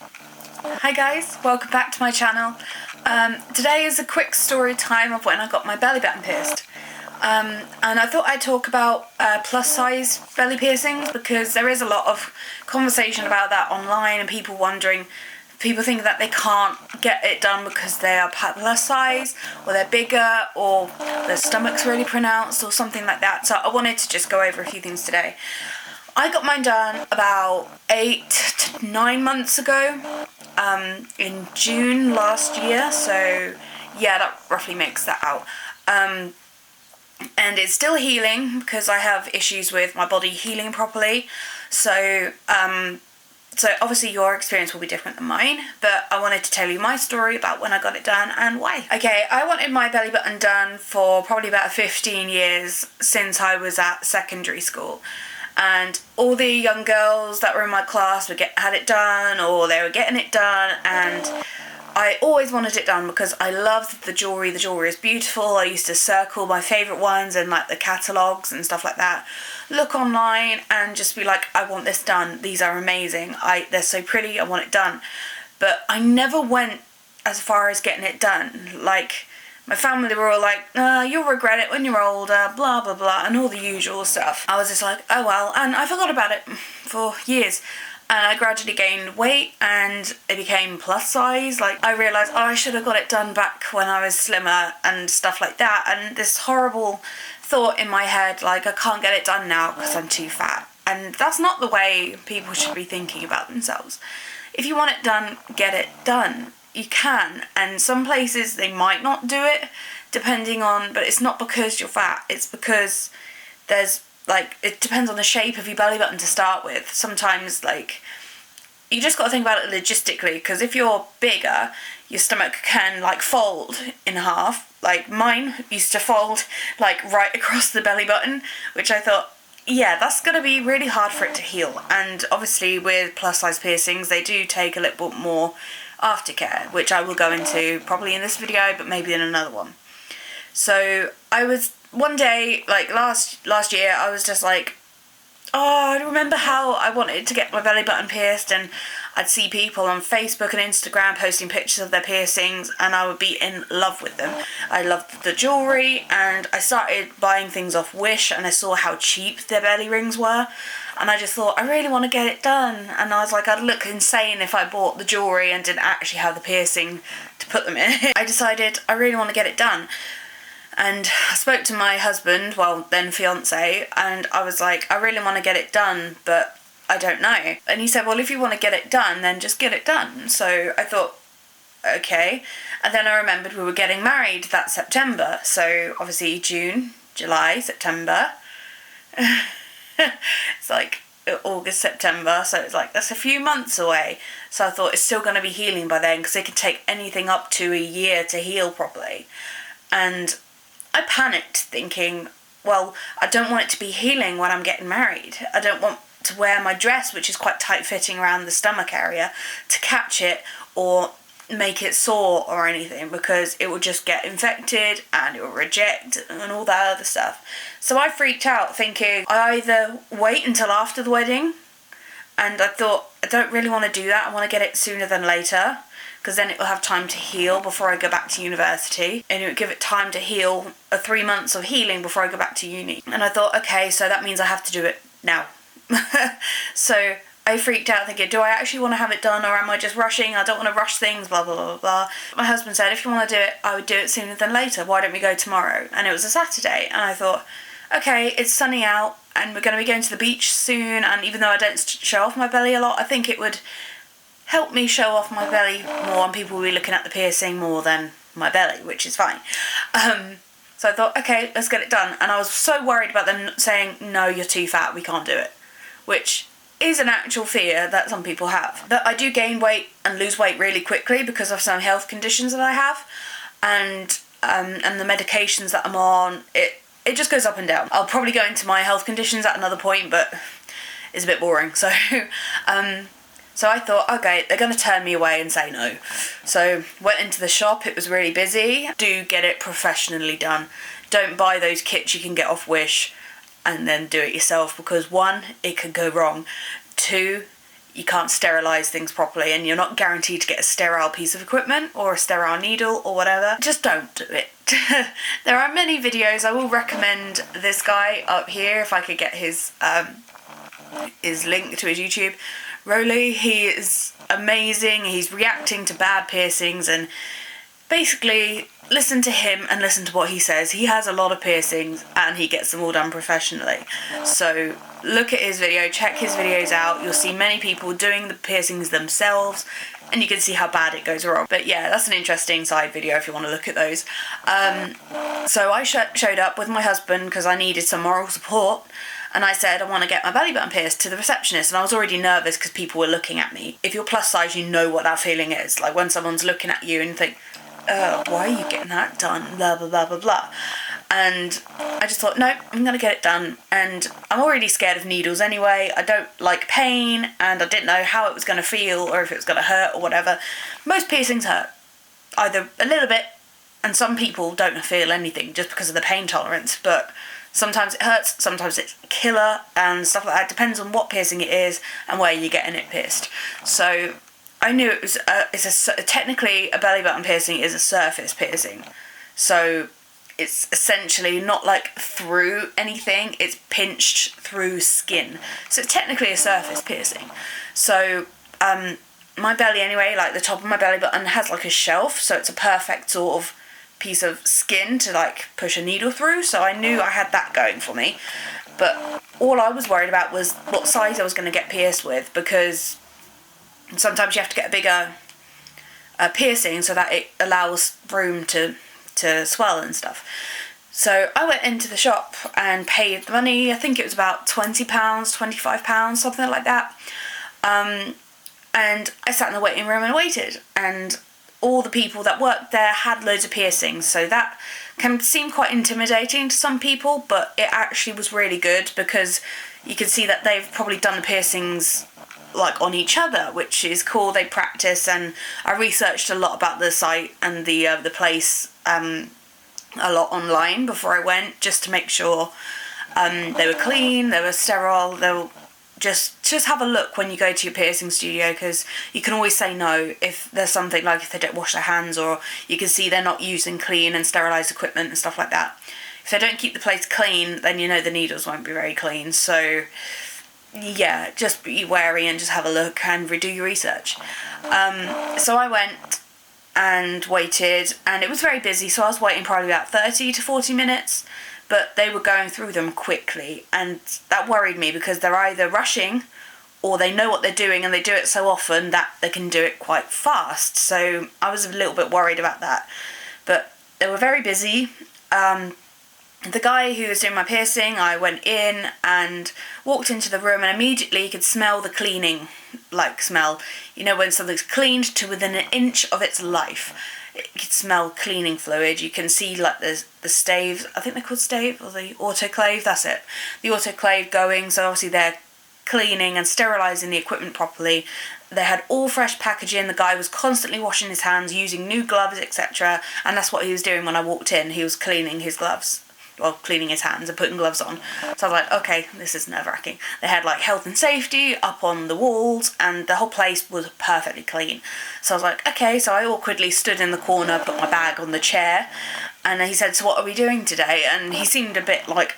Hi guys, welcome back to my channel. Today is a quick story time of when I got my belly button pierced. And I thought I'd talk about plus size belly piercings because there is a lot of conversation about that online and people think that they can't get it done because they are plus size or they're bigger or their stomach's really pronounced or something like that. So I wanted to just go over a few things today. I got mine done about 8 to 9 months ago, in June last year, so yeah, that roughly makes that out. And it's still healing because I have issues with my body healing properly, so obviously your experience will be different than mine, but I wanted to tell you my story about when I got it done and why. Okay, I wanted my belly button done for probably about 15 years since I was at secondary school. And all the young girls that were in my class had it done, or they were getting it done, and I always wanted it done because I loved the jewellery. The jewellery is beautiful. I used to circle my favourite ones and like the catalogues and stuff like that, look online and just be like, I want this done, these are amazing, they're so pretty, I want it done. But I never went as far as getting it done. Like, my family were all like, you'll regret it when you're older, blah, blah, blah, and all the usual stuff. I was just like, oh well, and I forgot about it for years. And I gradually gained weight and it became plus size. Like, I realised, I should have got it done back when I was slimmer and stuff like that. And this horrible thought in my head, like, I can't get it done now because I'm too fat. And that's not the way people should be thinking about themselves. If you want it done, get it done. You can, and some places they might not do it, depending on, but it's not because you're fat, it's because there's, like, it depends on the shape of your belly button to start with. Sometimes, like, you just got to think about it logistically, because if you're bigger, your stomach can, like, fold in half. Like, mine used to fold, like, right across the belly button, which I thought, yeah, that's going to be really hard for it to heal. And obviously with plus size piercings, they do take a little bit more aftercare, which I will go into probably in this video, but maybe in another one. So I was one day, like last year, I was just like, oh, I remember how I wanted to get my belly button pierced, and I'd see people on Facebook and Instagram posting pictures of their piercings and I would be in love with them. I loved the jewellery and I started buying things off Wish and I saw how cheap their belly rings were and I just thought, I really want to get it done. And I was like, I'd look insane if I bought the jewellery and didn't actually have the piercing to put them in. I decided I really want to get it done. And I spoke to my husband, well then fiance, and I was like, I really want to get it done, but I don't know. And he said, well, if you want to get it done, then just get it done. So I thought, okay. And then I remembered we were getting married that September. So obviously June, July, September. It's like August, September. So it's like, that's a few months away. So I thought it's still going to be healing by then because it can take anything up to a year to heal properly. And I panicked thinking, well, I don't want it to be healing when I'm getting married. I don't want to wear my dress, which is quite tight fitting around the stomach area, to catch it or make it sore or anything because it will just get infected and it will reject and all that other stuff. So I freaked out thinking I either wait until after the wedding, and I thought I don't really want to do that. I want to get it sooner than later because then it will have time to heal before I go back to university, and it would give it time to heal, 3 months of healing before I go back to uni. And I thought, okay, so that means I have to do it now. So I freaked out thinking, do I actually want to have it done or am I just rushing? I don't want to rush things, blah, blah, blah, blah. My husband said, if you want to do it, I would do it sooner than later. Why don't we go tomorrow? And it was a Saturday. And I thought, okay, it's sunny out and we're going to be going to the beach soon. And even though I don't show off my belly a lot, I think it would help me show off my belly more and people will be looking at the piercing more than my belly, which is fine. So I thought, okay, let's get it done. And I was so worried about them saying, no, you're too fat, we can't do it. Which is an actual fear that some people have. But I do gain weight and lose weight really quickly because of some health conditions that I have. And the medications that I'm on, it just goes up and down. I'll probably go into my health conditions at another point, but it's a bit boring. So So I thought, okay, they're going to turn me away and say no. So went into the shop, it was really busy. Do get it professionally done. Don't buy those kits you can get off Wish and then do it yourself, because 1, it could go wrong. 2, you can't sterilise things properly, and you're not guaranteed to get a sterile piece of equipment or a sterile needle or whatever, just don't do it. There are many videos. I will recommend this guy up here if I could get his link to his YouTube. Rolly, he is amazing. He's reacting to bad piercings, and basically listen to him and listen to what he says. He has a lot of piercings and he gets them all done professionally. So look at his video, check his videos out. You'll see many people doing the piercings themselves, and you can see how bad it goes wrong. But yeah, that's an interesting side video if you want to look at those. So I showed up with my husband because I needed some moral support, and I said I want to get my belly button pierced to the receptionist, and I was already nervous because people were looking at me. If you're plus size, you know what that feeling is, like when someone's looking at you and you think, why are you getting that done, blah blah blah blah blah. And I just thought, no, I'm gonna get it done. And I'm already scared of needles anyway. I don't like pain, and I didn't know how it was gonna feel or if it was gonna hurt or whatever. Most piercings hurt, either a little bit, and some people don't feel anything just because of the pain tolerance, but sometimes it hurts, sometimes it's killer and stuff like that. It depends on what piercing it is and where you're getting it pierced. So I knew it was technically a belly button piercing is a surface piercing, so it's essentially not like through anything, it's pinched through skin, so it's technically a surface piercing. So my belly anyway, like the top of my belly button has like a shelf, so it's a perfect sort of piece of skin to like push a needle through, so I knew I had that going for me. But all I was worried about was what size I was going to get pierced with, because sometimes you have to get a bigger piercing so that it allows room to swell and stuff. So I went into the shop and paid the money. I think it was about £20, £25, something like that. And I sat in the waiting room and waited. And all the people that worked there had loads of piercings. So that can seem quite intimidating to some people, but it actually was really good because you can see that they've probably done the piercings like on each other, which is cool. They practice, and I researched a lot about the site and the place a lot online before I went, just to make sure they were clean, they were sterile. They'll just have a look when you go to your piercing studio, because you can always say no if there's something, like if they don't wash their hands, or you can see they're not using clean and sterilised equipment and stuff like that. If they don't keep the place clean, then you know the needles won't be very clean. So yeah, just be wary and just have a look and redo your research. So I went and waited, and it was very busy, so I was waiting probably about 30 to 40 minutes, but they were going through them quickly, and that worried me because they're either rushing or they know what they're doing and they do it so often that they can do it quite fast. So I was a little bit worried about that, but they were very busy. The guy who was doing my piercing, I went in and walked into the room, and immediately you could smell the cleaning, like smell, you know, when something's cleaned to within an inch of its life. You could smell cleaning fluid. You can see like the staves, I think they're called stave, or the autoclave, that's it. The autoclave going, so obviously they're cleaning and sterilising the equipment properly. They had all fresh packaging. The guy was constantly washing his hands, using new gloves, etc. And that's what he was doing when I walked in. He was cleaning his gloves. Well, cleaning his hands and putting gloves on. So I was like, okay, this is nerve-wracking. They had like health and safety up on the walls, and the whole place was perfectly clean. So I was like, okay, so I awkwardly stood in the corner, put my bag on the chair, and he said, so what are we doing today? And he seemed a bit like,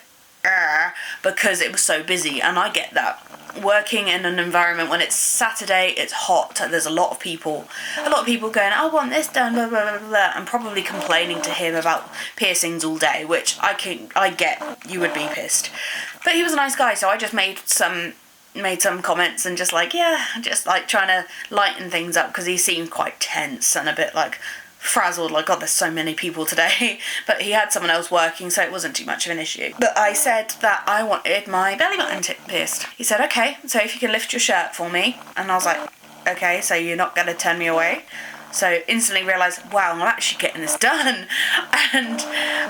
because it was so busy, and I get that. Working in an environment when it's Saturday, it's hot, there's a lot of people going, I want this done, blah blah blah blah, and probably complaining to him about piercings all day, which I get, you would be pissed. But he was a nice guy, so I just made some comments and just like trying to lighten things up, because he seemed quite tense and a bit like frazzled, like, God, there's so many people today. But he had someone else working, so it wasn't too much of an issue. But I said that I wanted my belly button pierced. He said, okay, so if you can lift your shirt for me. And I was like, okay, so you're not going to turn me away? So instantly realised, wow, I'm actually getting this done. And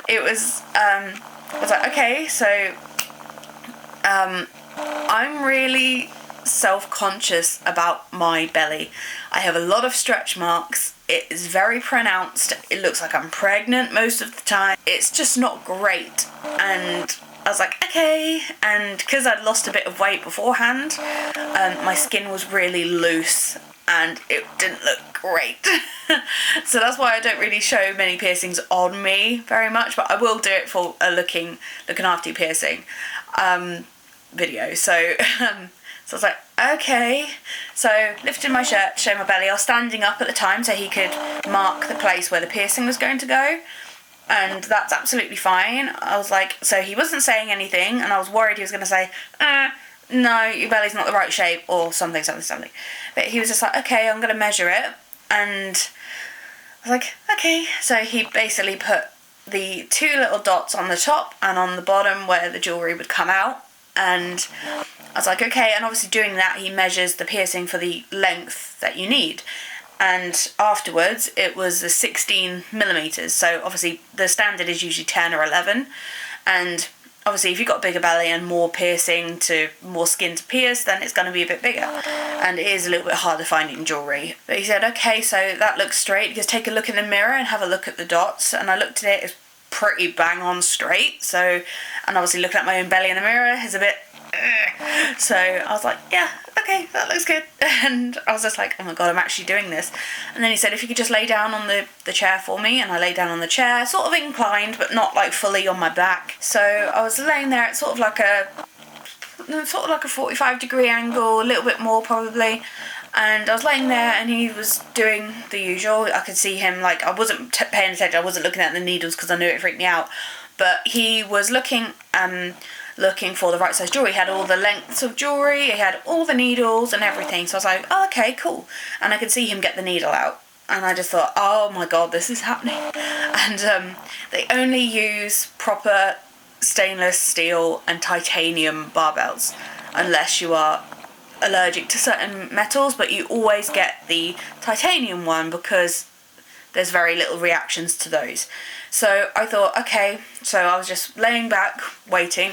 it was, I was like, okay, so I'm really self-conscious about my belly. I have a lot of stretch marks. It is very pronounced. It looks like I'm pregnant most of the time. It's just not great, and I was like, okay. And because I'd lost a bit of weight beforehand, my skin was really loose and it didn't look great. So that's why I don't really show many piercings on me very much, but I will do it for a looking after you piercing video. So so I was like, okay. So lifted my shirt to show my belly. I was standing up at the time so he could mark the place where the piercing was going to go. And that's absolutely fine. I was like, so he wasn't saying anything, and I was worried he was going to say, no, your belly's not the right shape, or something. But he was just like, okay, I'm going to measure it. And I was like, okay. So he basically put the 2 little dots on the top and on the bottom where the jewellery would come out. And I was like, okay. And obviously doing that, he measures the piercing for the length that you need. And afterwards, it was the 16 millimetres. So obviously the standard is usually 10 or 11. And obviously if you've got a bigger belly and more piercing to more skin to pierce, then it's going to be a bit bigger. And it is a little bit harder finding jewellery. But he said, okay, so that looks straight. He goes, take a look in the mirror and have a look at the dots. And I looked at it, it's pretty bang on straight. So, and obviously looking at my own belly in the mirror is a bit... So I was like, yeah, okay, that looks good. And I was just like, oh my god, I'm actually doing this. And then he said, if you could just lay down on the chair for me. And I lay down on the chair, sort of inclined, but not like fully on my back. So I was laying there at sort of like a 45-degree angle, a little bit more probably. And I was laying there and he was doing the usual. I could see him, like, I wasn't paying attention, I wasn't looking at the needles because I knew it freaked me out. But he was looking for the right size jewellery. He had all the lengths of jewellery, he had all the needles and everything. So I was like, oh, okay, cool. And I could see him get the needle out. And I just thought, oh my god, this is happening. And they only use proper stainless steel and titanium barbells unless you are allergic to certain metals, but you always get the titanium one because there's very little reactions to those. So I thought, okay, so I was just laying back, waiting.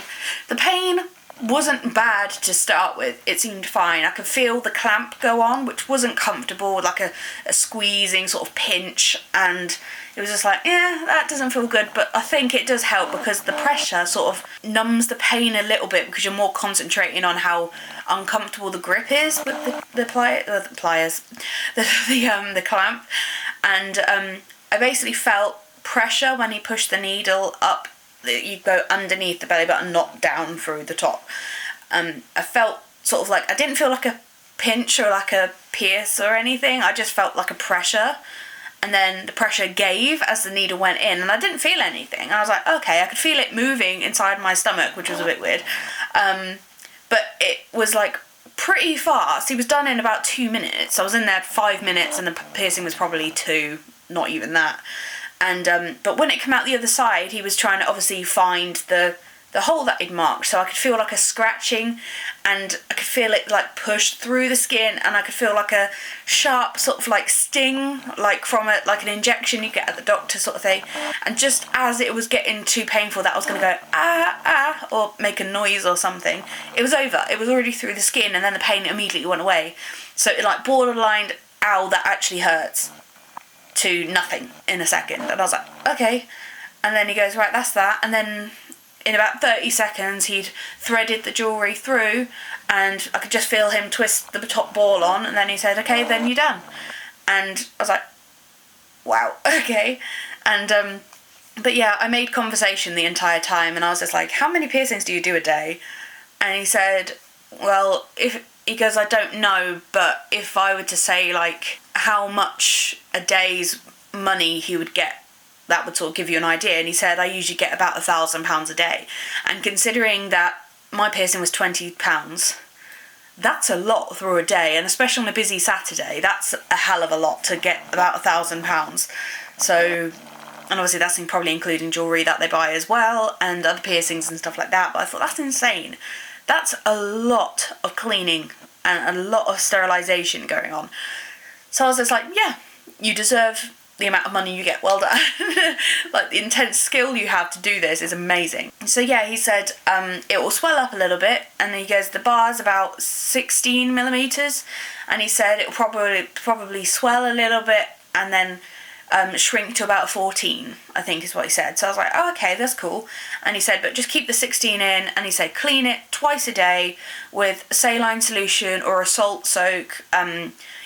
The pain wasn't bad to start with. It seemed fine. I could feel the clamp go on, which wasn't comfortable, like a squeezing sort of pinch, and it was just like, yeah, that doesn't feel good, but I think it does help because the pressure sort of numbs the pain a little bit because you're more concentrating on how uncomfortable the grip is with the clamp. And I basically felt pressure when he pushed the needle up. You go underneath the belly button, not down through the top. I felt sort of like, I didn't feel like a pinch or like a pierce or anything. I just felt like a pressure. And then the pressure gave as the needle went in, and I didn't feel anything. And I was like, okay, I could feel it moving inside my stomach, which was a bit weird. But it was like pretty fast. He was done in about 2 minutes. I was in there 5 minutes and the piercing was probably 2, not even that. And but when it came out the other side, he was trying to obviously find the hole that he'd marked, so I could feel like a scratching, and I could feel it like push through the skin, and I could feel like a sharp sort of like sting, like from like an injection you get at the doctor sort of thing. And just as it was getting too painful that I was going to go ah or make a noise or something, it was over. It was already through the skin, and then the pain immediately went away. So it like borderlined, ow, that actually hurts, to nothing in a second. And I was like, okay. And then he goes, right, that's that. And then in about 30 seconds he'd threaded the jewellery through, and I could just feel him twist the top ball on, and then he said, okay, then you're done. And I was like, wow, okay. And but yeah, I made conversation the entire time, and I was just like, how many piercings do you do a day? And he said, well, he goes, I don't know, but if I were to say like how much a day's money he would get, that would sort of give you an idea. And he said, I usually get about £1,000 a day. And considering that my piercing was £20, that's a lot through a day. And especially on a busy Saturday, that's a hell of a lot to get about £1,000. So, and obviously that's probably including jewellery that they buy as well, and other piercings and stuff like that. But I thought, that's insane. That's a lot of cleaning and a lot of sterilisation going on. So I was just like, yeah, you deserve the amount of money you get, well done. Like, the intense skill you have to do this is amazing. So yeah, he said it will swell up a little bit, and he goes, the bar's about 16 millimetres, and he said it will probably swell a little bit, and then shrink to about 14, I think is what he said. So I was like, oh, okay, that's cool. And he said, but just keep the 16 in, and he said clean it twice a day with saline solution or a salt soak.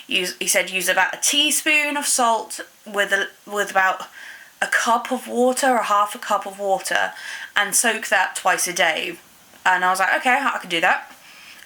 He said use about a teaspoon of salt with about a cup of water or half a cup of water, and soak that twice a day. And I was like, okay, I can do that.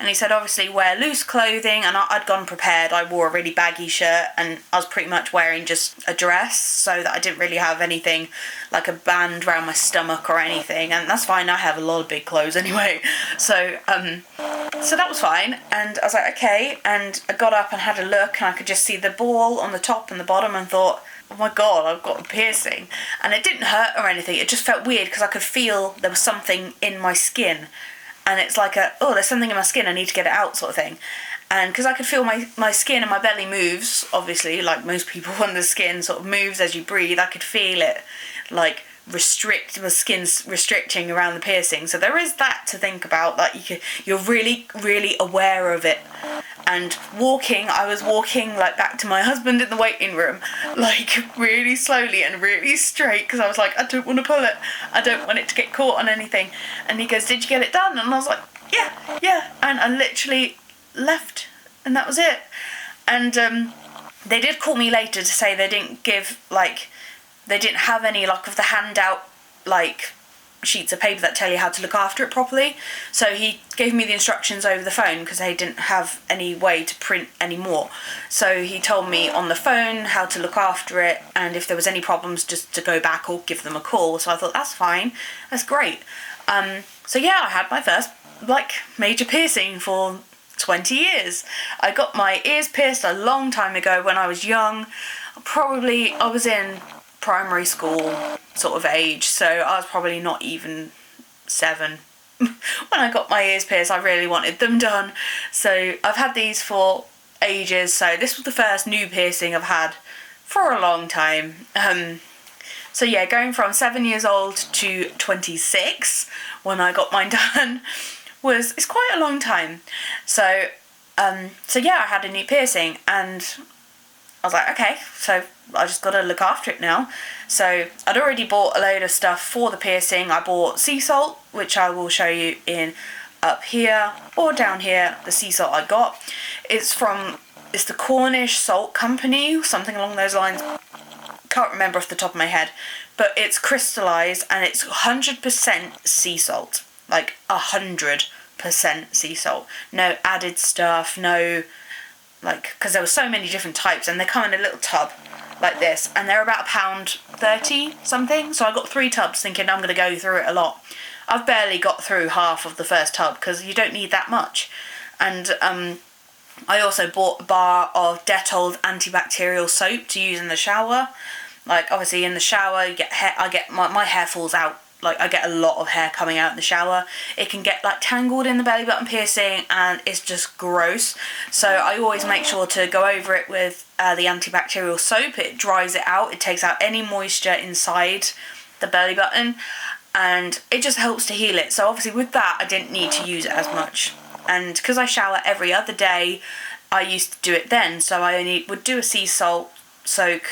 And he said, obviously, wear loose clothing, and I'd gone prepared. I wore a really baggy shirt, and I was pretty much wearing just a dress, so that I didn't really have anything, like a band around my stomach or anything, and that's fine, I have a lot of big clothes anyway. So that was fine, and I was like, okay, and I got up and had a look, and I could just see the ball on the top and the bottom, and thought, oh my god, I've got a piercing. And it didn't hurt or anything, it just felt weird, because I could feel there was something in my skin. And it's like there's something in my skin, I need to get it out sort of thing. And because I could feel my skin and my belly moves, obviously, like most people when the skin sort of moves as you breathe, I could feel it, like, the skin's restricting around the piercing. So there is that to think about, like, you're really, really aware of it. And I was walking, like, back to my husband in the waiting room, like, really slowly and really straight, because I was like, I don't want to pull it. I don't want it to get caught on anything. And he goes, did you get it done? And I was like, yeah. And I literally left, and that was it. And they did call me later to say they didn't have any, like, of the handout, like, sheets of paper that tell you how to look after it properly. So he gave me the instructions over the phone, because they didn't have any way to print anymore. So he told me on the phone how to look after it, and if there was any problems, just to go back or give them a call. So I thought, that's fine, that's great. So yeah, I had my first, like, major piercing for 20 years. I got my ears pierced a long time ago when I was young. I was in primary school sort of age, so I was probably not even 7 when I got my ears pierced. I really wanted them done, so I've had these for ages. So this was the first new piercing I've had for a long time. So yeah, going from 7 years old to 26 when I got mine done it's quite a long time. So yeah, I had a new piercing, and I was like, okay, so I just got to look after it now. So I'd already bought a load of stuff for the piercing. I bought sea salt, which I will show you in up here or down here. The sea salt I got, it's the Cornish Salt Company, something along those lines. Can't remember off the top of my head, but it's crystallized, and it's 100% sea salt, like 100% sea salt. No added stuff, no, like, because there were so many different types, and they come in a little tub like this, and they're about £1.30 something. So I got 3 tubs, thinking I'm going to go through it a lot. I've barely got through half of the first tub, because you don't need that much. And I also bought a bar of Dettol antibacterial soap to use in the shower. Like, obviously in the shower you get hair, my hair falls out. Like, I get a lot of hair coming out in the shower. It can get, like, tangled in the belly button piercing, and it's just gross. So I always make sure to go over it with the antibacterial soap. It dries it out. It takes out any moisture inside the belly button, and it just helps to heal it. So obviously with that, I didn't need to use it as much. And because I shower every other day, I used to do it then. So I only would do a sea salt soak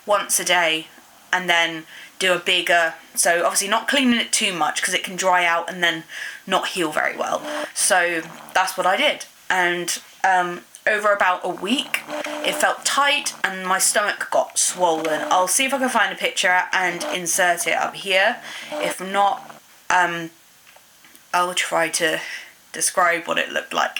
once a day, and then do a bigger, so obviously not cleaning it too much, because it can dry out and then not heal very well. So that's what I did, and over about a week it felt tight and my stomach got swollen. I'll see if I can find a picture and insert it up here. If not, I'll try to describe what it looked like.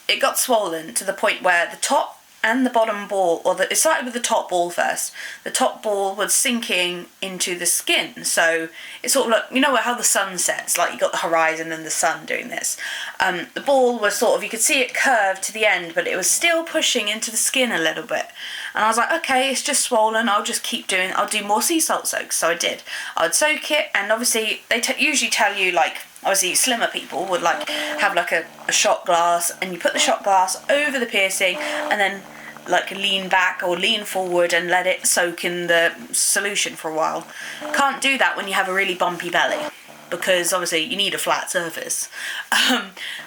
It got swollen to the point where the top and the bottom ball, it started with the top ball first. The top ball was sinking into the skin, so it's sort of like, you know how the sun sets, like you got the horizon and the sun doing this. The ball was sort of, you could see it curved to the end, but it was still pushing into the skin a little bit. And I was like, okay, it's just swollen, I'll just keep doing, I'll do more sea salt soaks. So I did. I would soak it, and obviously they usually tell you, like, obviously slimmer people would like have like a shot glass, and you put the shot glass over the piercing, and then like lean back or lean forward and let it soak in the solution for a while. Can't do that when you have a really bumpy belly, because obviously you need a flat surface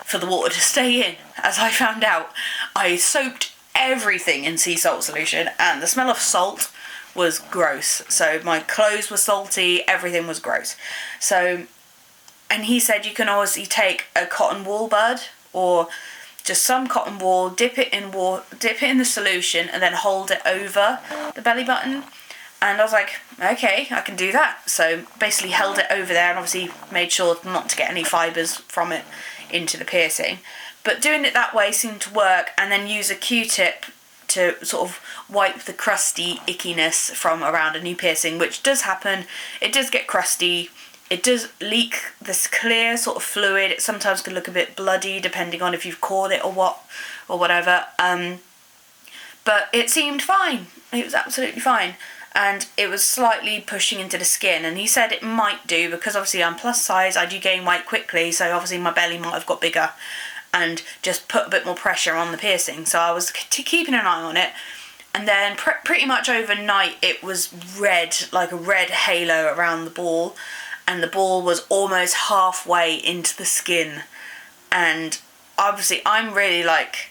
for the water to stay in. As I found out, I soaked everything in sea salt solution, and the smell of salt was gross. So my clothes were salty, everything was gross. So, and he said you can obviously take a cotton wool bud or just some cotton wool, dip it in the solution, and then hold it over the belly button. And I was like, okay, I can do that. So basically held it over there and obviously made sure not to get any fibres from it into the piercing. But doing it that way seemed to work, and then use a Q-tip to sort of wipe the crusty ickiness from around a new piercing, which does happen. It does get crusty. It does leak this clear sort of fluid. It sometimes can look a bit bloody depending on if you've caught it or whatever. But it seemed fine. It was absolutely fine. And it was slightly pushing into the skin. And he said it might do, because obviously I'm plus size, I do gain weight quickly, so obviously my belly might have got bigger, and just put a bit more pressure on the piercing. So I was keeping an eye on it. And then pretty much overnight it was red, like a red halo around the ball. And the ball was almost halfway into the skin. And obviously I'm really like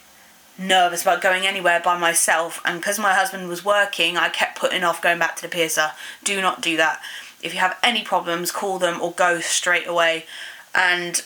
nervous about going anywhere by myself, and because my husband was working, I kept putting off going back to the piercer. Do not do that. If you have any problems, call them or go straight away. And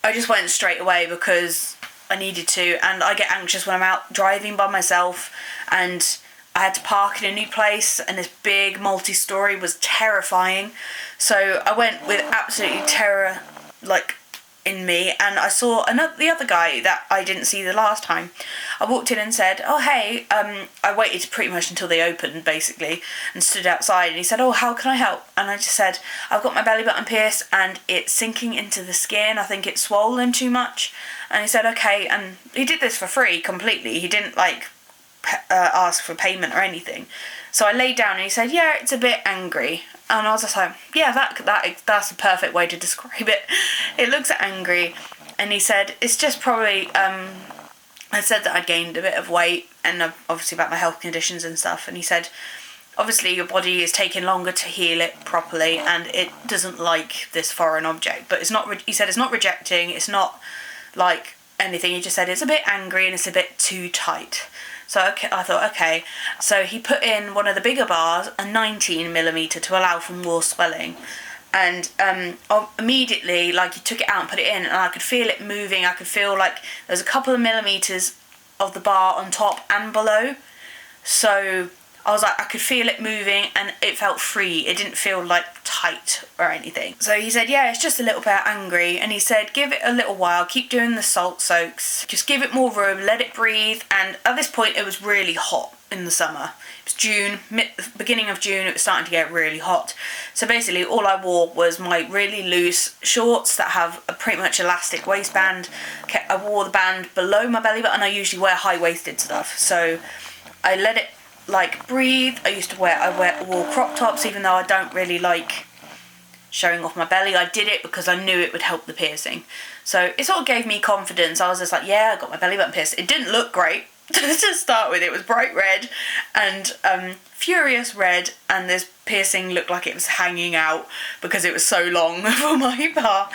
I just went straight away because I needed to, and I get anxious when I'm out driving by myself, and I had to park in a new place, and this big multi-story was terrifying. So I went with absolutely terror, like, in me, and I saw the other guy that I didn't see the last time. I walked in and said, oh hey, I waited pretty much until they opened basically, and stood outside, and he said, oh, how can I help? And I just said, I've got my belly button pierced and it's sinking into the skin, I think it's swollen too much. And he said, okay, and he did this for free completely. He didn't like ask for payment or anything. So I laid down and he said, yeah, it's a bit angry. And I was just like, yeah, that's a perfect way to describe it. It looks angry. And he said, it's just probably, I said that I'd gained a bit of weight, and obviously about my health conditions and stuff. And he said, obviously your body is taking longer to heal it properly, and it doesn't like this foreign object. But it's not, he said, it's not rejecting, it's not like anything. He just said it's a bit angry and it's a bit too tight. So okay, I thought, okay. So he put in one of the bigger bars, a 19mm, to allow for more swelling. And immediately, like, he took it out and put it in, and I could feel it moving. I could feel like there's a couple of millimetres of the bar on top and below. So I was like, I could feel it moving, and it felt free. It didn't feel like tight or anything. So he said, yeah, it's just a little bit angry. And he said, give it a little while, keep doing the salt soaks, just give it more room, let it breathe. And at this point it was really hot in the summer. It was June, beginning of June, it was starting to get really hot. So basically all I wore was my really loose shorts that have a pretty much elastic waistband. I wore the band below my belly button. I usually wear high-waisted stuff. So I let it like breathe. I wore crop tops, even though I don't really like showing off my belly. I did it because I knew it would help the piercing. So it sort of gave me confidence. I was just like, yeah, I got my belly button pierced. It didn't look great to start with. It was bright red and furious red, and this piercing looked like it was hanging out because it was so long for my bar.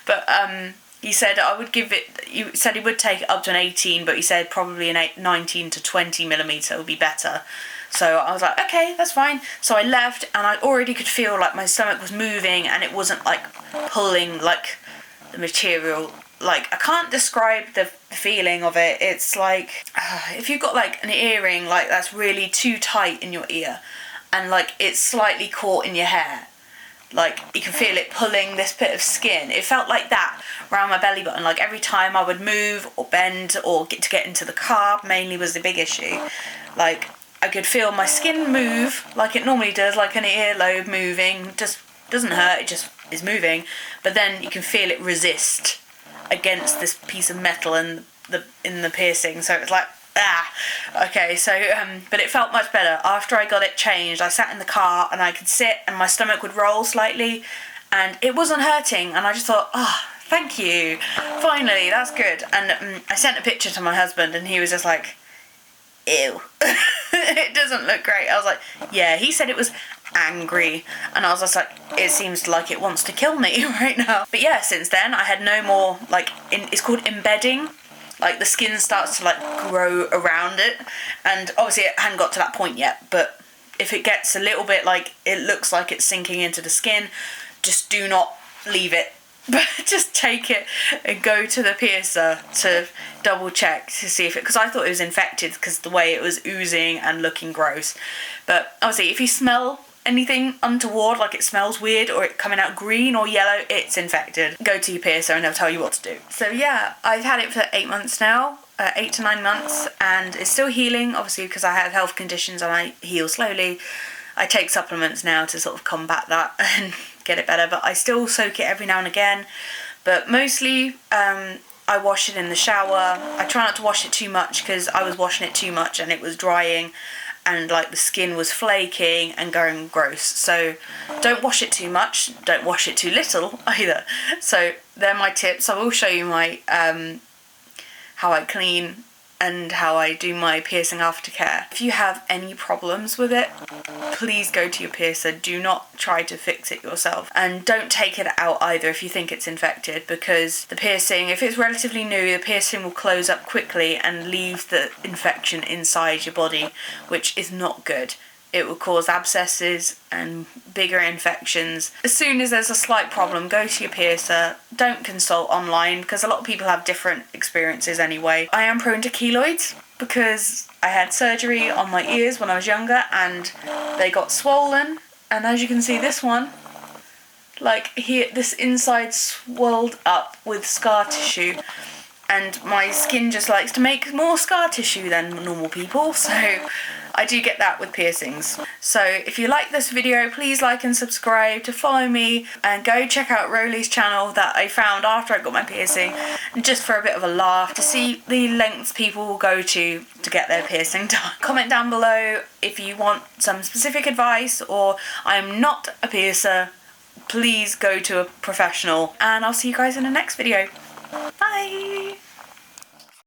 But he said he said he would take it up to an 18, but he said probably an 19 to 20mm would be better. So I was like, okay, that's fine. So I left, and I already could feel like my stomach was moving, and it wasn't like pulling like the material. Like, I can't describe the feeling of it. It's like if you've got like an earring like that's really too tight in your ear, and like it's slightly caught in your hair. Like, you can feel it pulling this bit of skin. It felt like that around my belly button. Like, every time I would move or bend or get into the car, mainly was the big issue. Like, I could feel my skin move like it normally does, like an earlobe moving. Just doesn't hurt, it just is moving. But then you can feel it resist against this piece of metal in the piercing. So it's like, okay, so but it felt much better after I got it changed. I sat in the car and I could sit, and my stomach would roll slightly, and it wasn't hurting. And I just thought, thank you, finally, that's good. And I sent a picture to my husband, and he was just like, ew. It doesn't look great. I was like, yeah. He said it was angry, and I was just like, it seems like it wants to kill me right now. But yeah, since then I had no more like it's called embedding. Like, the skin starts to like grow around it, and obviously it hadn't got to that point yet, but if it gets a little bit like it looks like it's sinking into the skin, just do not leave it. But just take it and go to the piercer to double check to see if it, because I thought it was infected because the way it was oozing and looking gross. But obviously if you smell anything untoward, like it smells weird or it coming out green or yellow, it's infected. Go to your piercer and they'll tell you what to do. So yeah, I've had it for 8 months now, 8 to 9 months, and it's still healing, obviously because I have health conditions and I heal slowly. I take supplements now to sort of combat that and get it better, but I still soak it every now and again. But mostly I wash it in the shower. I try not to wash it too much because I was washing it too much and it was drying and like the skin was flaking and going gross. So don't wash it too much, don't wash it too little either. So they're my tips. I will show you my how I clean and how I do my piercing aftercare. If you have any problems with it, please go to your piercer. Do not try to fix it yourself. And don't take it out either if you think it's infected, because the piercing, if it's relatively new, the piercing will close up quickly and leave the infection inside your body, which is not good. It will cause abscesses and bigger infections. As soon as there's a slight problem, go to your piercer. Don't consult online because a lot of people have different experiences anyway. I am prone to keloids because I had surgery on my ears when I was younger and they got swollen. And as you can see, this one, like here, this inside swelled up with scar tissue. And my skin just likes to make more scar tissue than normal people, so I do get that with piercings. So if you like this video, please like and subscribe to follow me, and go check out Rolly's channel that I found after I got my piercing, just for a bit of a laugh, to see the lengths people will go to get their piercing done. Comment down below if you want some specific advice, or I'm not a piercer, please go to a professional, and I'll see you guys in the next video. Bye!